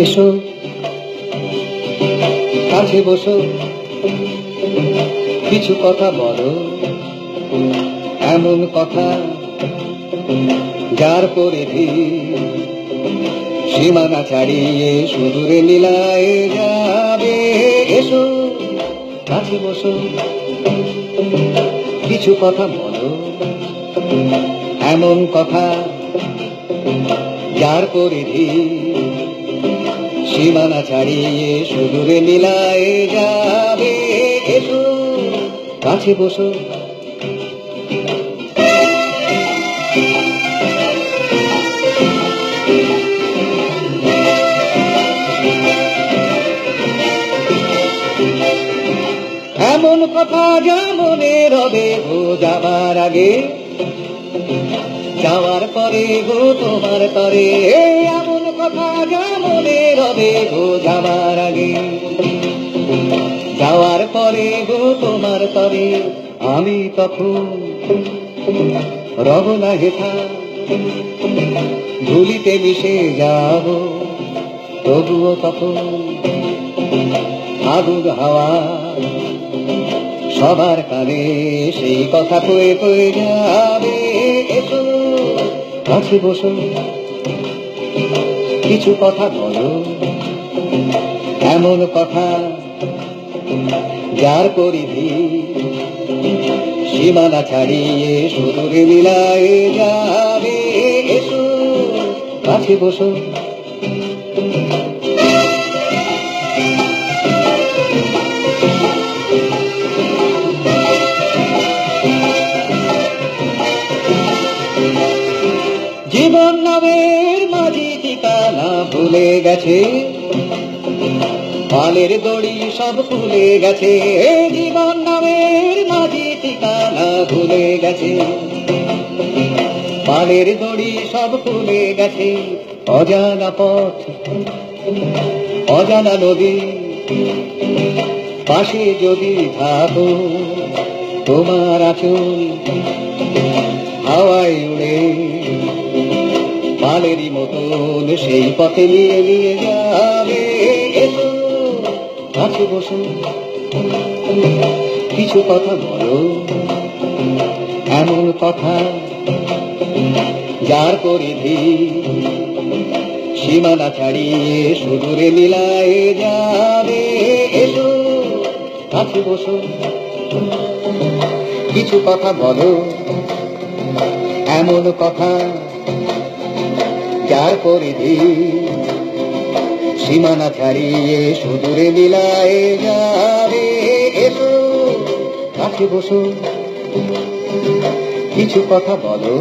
এসো কাছে বসো, কিছু কথা বলো, এমন কথা যার পরিধি সীমানা ছাড়িয়ে সুদূরে মিলায়ে যাবে। এসো কাছে বসো, কিছু কথা বলো, এমন কথা যার পরিধি সীমানা ছাড়িয়ে সুদূরে মিলায়ে যাবে। এসো কাছে বসো। এমন কথা যা মনে রবে গো যাবার আগে, যাওয়ার পরে গো তোমার তরে। এমন কথা যা মনে রবে গো যাবার আগে, যাওয়ার পরে গো তোমার তরে। আমি তখন রব না হেথা, ধুলিতে মিশে যাব, তবুও তখন আগুন হাওয়া সবার কানে সেই কথা কয়ে কয়ে যাবে। এসো কাছে বসো, কিছু কথা বলো, এমন কথা যার পরিধি সীমানা ছাড়িয়ে সুদূরে মিলায়ে যাবে। এসো কাছে বসো। জীবন নামের মাঝি ঠিকানা ভুলে গেছে, পালের দড়ি সব ভুলে গেছে। জীবন নামের মাঝি ঠিকানা ভুলে গেছে, পালের দড়ি সব ভুলে গেছে। অজানা পথ, অজানা নদী, পাশে যদি থাকো তোমার আঁচল হাওয়ায় উড়ে পালেরই মতন সেই পথে নিয়ে নিয়ে যাবে। এসো কাছে বসো, কিছু কথা বলো, এমন কথা যার পরিধি সীমানা ছাড়িয়ে সুদূরে মিলায়ে যাবে। এসো কাছে বসো, কিছু কথা বলো, এমন কথা যার পরিধি সীমানা ছাড়িয়ে সুদূরে মিলায়ে যাবে। এসো কাছে বসো, কিছু কথা বলো।